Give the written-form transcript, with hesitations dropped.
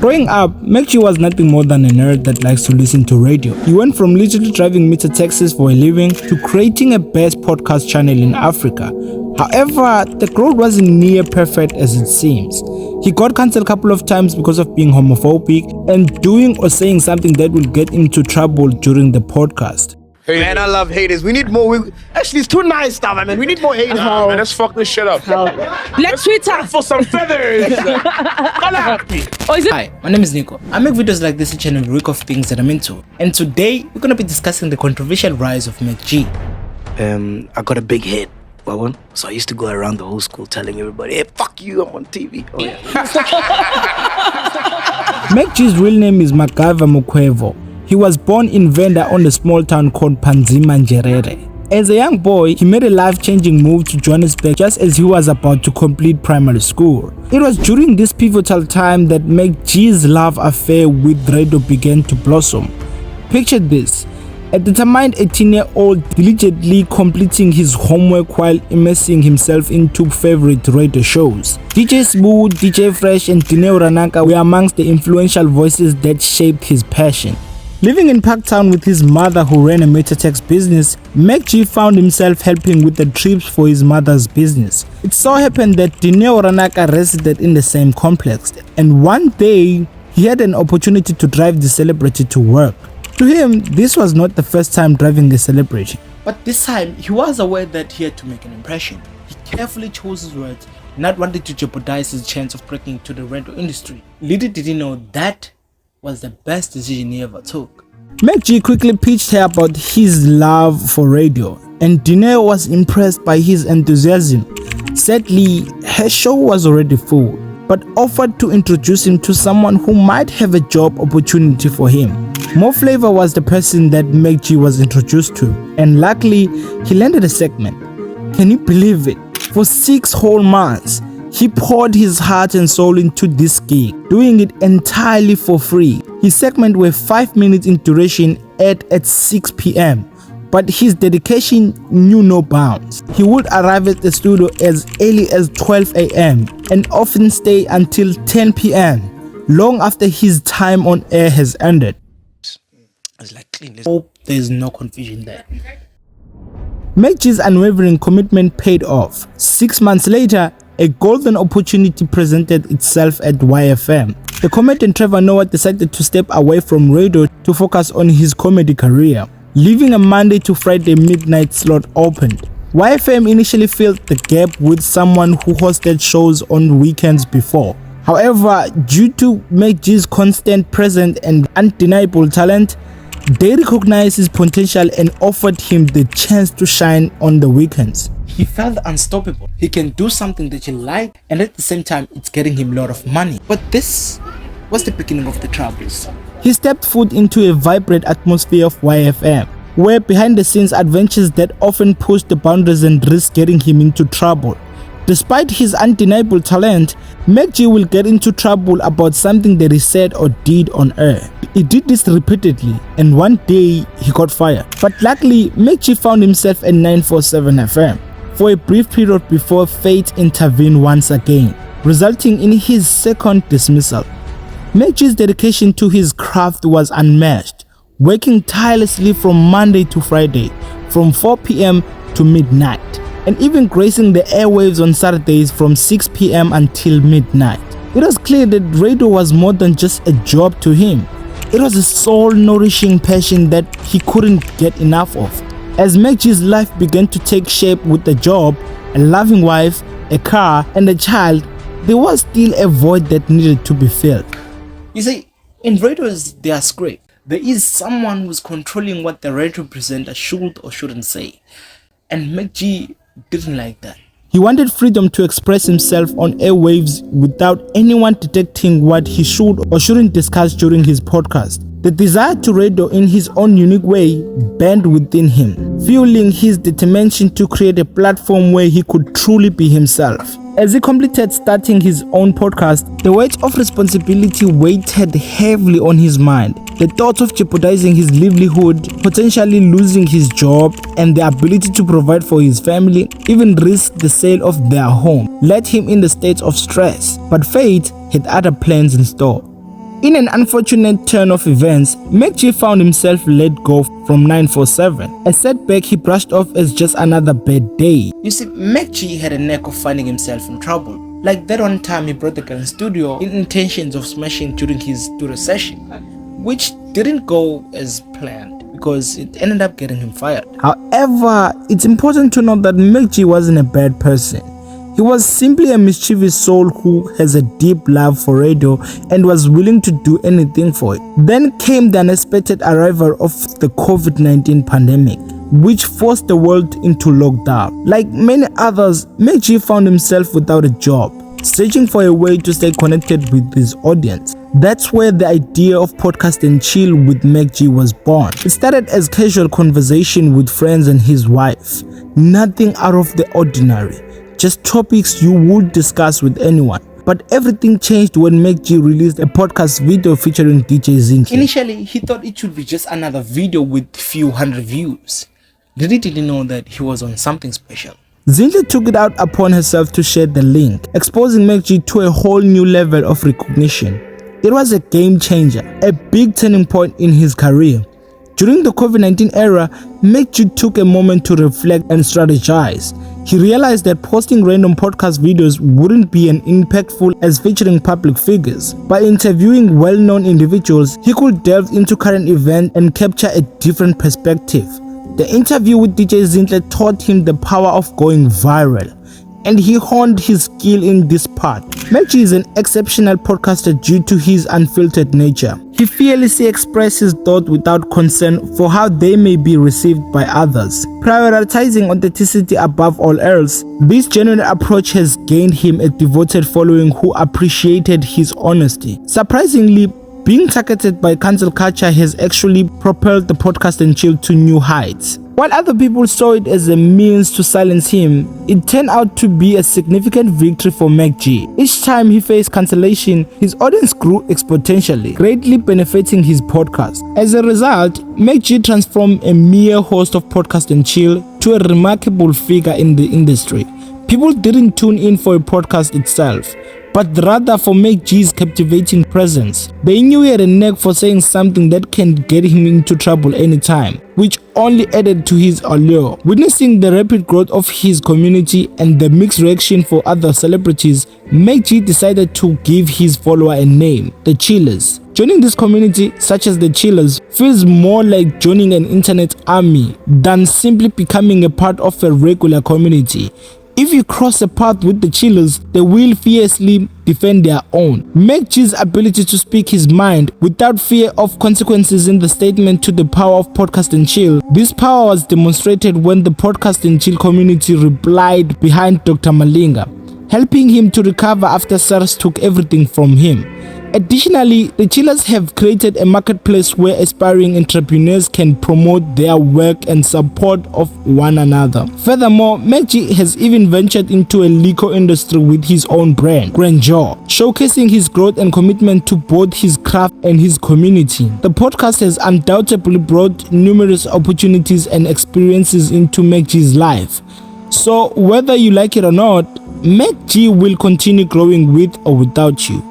Growing up, MacG was nothing more than a nerd that likes to listen to radio. He went from literally driving meter taxis for a living to creating a best podcast channel in Africa. However, the growth wasn't near perfect as it seems. He got cancelled a couple of times because of being homophobic and doing or saying something that will get into trouble during the podcast. Haters. Man, I love haters. We need more. Actually, it's too nice stuff, man. We need more haters. Man, let's fuck this shit up. Let's Twitter for some feathers. Hi, my name is Nico. I make videos like this each and every week of things that I'm into. And today, we're going to be discussing the controversial rise of MacG. I got a big hit. So I used to go around the whole school telling everybody, hey, fuck you, I'm on TV. Oh, yeah. MacG's real name is MacGyver Mokwevo. He was born in Venda on a small town called Panzima Njerere. As a young boy, he made a life-changing move to Johannesburg just as he was about to complete primary school. It was during this pivotal time that MacG's love affair with radio began to blossom. Picture this. A determined 18-year-old diligently completing his homework while immersing himself into favorite radio shows. DJ Smooth, DJ Fresh and Dineo Ranaka were amongst the influential voices that shaped his passion. Living in Parktown with his mother who ran a Metatex business, MacG found himself helping with the trips for his mother's business. It so happened that Dineo Ranaka resided in the same complex, and one day he had an opportunity to drive the celebrity to work. To him, this was not the first time driving a celebrity. But this time, he was aware that he had to make an impression. He carefully chose his words, not wanting to jeopardize his chance of breaking into the radio industry. Little did he know that was the best decision he ever took. MacG quickly pitched her about his love for radio, and Dineo was impressed by his enthusiasm. Sadly, her show was already full, but offered to introduce him to someone who might have a job opportunity for him. Mo Flavor was the person that MacG was introduced to, and luckily, he landed a segment. Can you believe it? For 6 whole months, he poured his heart and soul into this gig, doing it entirely for free. His segment were 5 minutes in duration at 6 p.m. But his dedication knew no bounds. He would arrive at the studio as early as 12 a.m. and often stay until 10 p.m. long after his time on air has ended. It's like clean. Hope there's no confusion there. MacG's unwavering commitment paid off. 6 months later, a golden opportunity presented itself at YFM. The comedian Trevor Noah decided to step away from radio to focus on his comedy career, leaving a Monday to Friday midnight slot opened. YFM initially filled the gap with someone who hosted shows on weekends before. However, due to MacG's constant presence and undeniable talent, they recognized his potential and offered him the chance to shine on the weekends. He felt unstoppable. He can do something that you like, and at the same time, it's getting him a lot of money. But this was the beginning of the troubles. He stepped foot into a vibrant atmosphere of YFM, where behind-the-scenes adventures that often pushed the boundaries and risked getting him into trouble. Despite his undeniable talent, MacG will get into trouble about something that he said or did on air. He did this repeatedly, and one day he got fired. But luckily, MacG found himself at 947 FM for a brief period before fate intervened once again, resulting in his second dismissal. MacG's dedication to his craft was unmatched, working tirelessly from Monday to Friday, from 4 p.m. to midnight, and even gracing the airwaves on Saturdays from 6 p.m. until midnight. It was clear that radio was more than just a job to him. It was a soul-nourishing passion that he couldn't get enough of. As MacG's life began to take shape with a job, a loving wife, a car, and a child, there was still a void that needed to be filled. You see, in radios, they are script. There is someone who's controlling what the radio presenter should or shouldn't say. And MacG didn't like that. He wanted freedom to express himself on airwaves without anyone detecting what he should or shouldn't discuss during his podcast. The desire to radio in his own unique way burned within him, fueling his determination to create a platform where he could truly be himself. As he completed starting his own podcast, the weight of responsibility weighed heavily on his mind. The thought of jeopardizing his livelihood, potentially losing his job, and the ability to provide for his family, even risk the sale of their home, led him in the state of stress. But fate had other plans in store. In an unfortunate turn of events, MacG found himself let go from 947, a setback he brushed off as just another bad day. You see, MacG had a knack of finding himself in trouble. Like that one time he brought the girl in studio in intentions of smashing during his studio session, which didn't go as planned because it ended up getting him fired. However, it's important to note that MacG wasn't a bad person. He was simply a mischievous soul who has a deep love for radio and was willing to do anything for it. Then came the unexpected arrival of the COVID-19 pandemic, which forced the world into lockdown. Like many others, MacG found himself without a job, searching for a way to stay connected with his audience. That's where the idea of podcast and chill with MacG was born. It started as casual conversation with friends and his wife. Nothing out of the ordinary, just topics you would discuss with anyone. But everything changed when MacG released a podcast video featuring DJ Zinhle. Initially, he thought it should be just another video with few hundred views. Didn't really know that he was on something special. Zinhle took it out upon herself to share the link, exposing MacG to a whole new level of recognition. It was a game changer, a big turning point in his career. During the COVID-19 era, MacG took a moment to reflect and strategize. He realized that posting random podcast videos wouldn't be as impactful as featuring public figures. By interviewing well-known individuals, he could delve into current events and capture a different perspective. The interview with DJ Zinhle taught him the power of going viral, and he honed his skill in this part. MacG is an exceptional podcaster due to his unfiltered nature. He fearlessly expresses his thoughts without concern for how they may be received by others. Prioritizing authenticity above all else, this genuine approach has gained him a devoted following who appreciated his honesty. Surprisingly, being targeted by cancel culture has actually propelled the podcast and chill to new heights. While other people saw it as a means to silence him, it turned out to be a significant victory for MacG. Each time he faced cancellation, his audience grew exponentially, greatly benefiting his podcast. As a result, MacG transformed a mere host of podcast and chill to a remarkable figure in the industry. People didn't tune in for a podcast itself, but rather for MacG's captivating presence. They knew he had a knack for saying something that can get him into trouble anytime, which only added to his allure. Witnessing the rapid growth of his community and the mixed reaction for other celebrities, MacG decided to give his follower a name, the Chillers. Joining this community, such as the Chillers, feels more like joining an internet army than simply becoming a part of a regular community. If you cross a path with the Chillers, they will fiercely defend their own. MacG's ability to speak his mind without fear of consequences in the statement to the power of podcast and chill. This power was demonstrated when the podcast and chill community replied behind Dr. Malinga, helping him to recover after SARS took everything from him. Additionally, the Chillers have created a marketplace where aspiring entrepreneurs can promote their work and support of one another. Furthermore, MacG has even ventured into a liquor industry with his own brand, Grandeur, showcasing his growth and commitment to both his craft and his community. The podcast has undoubtedly brought numerous opportunities and experiences into MacG's life. So whether you like it or not, MacG will continue growing with or without you.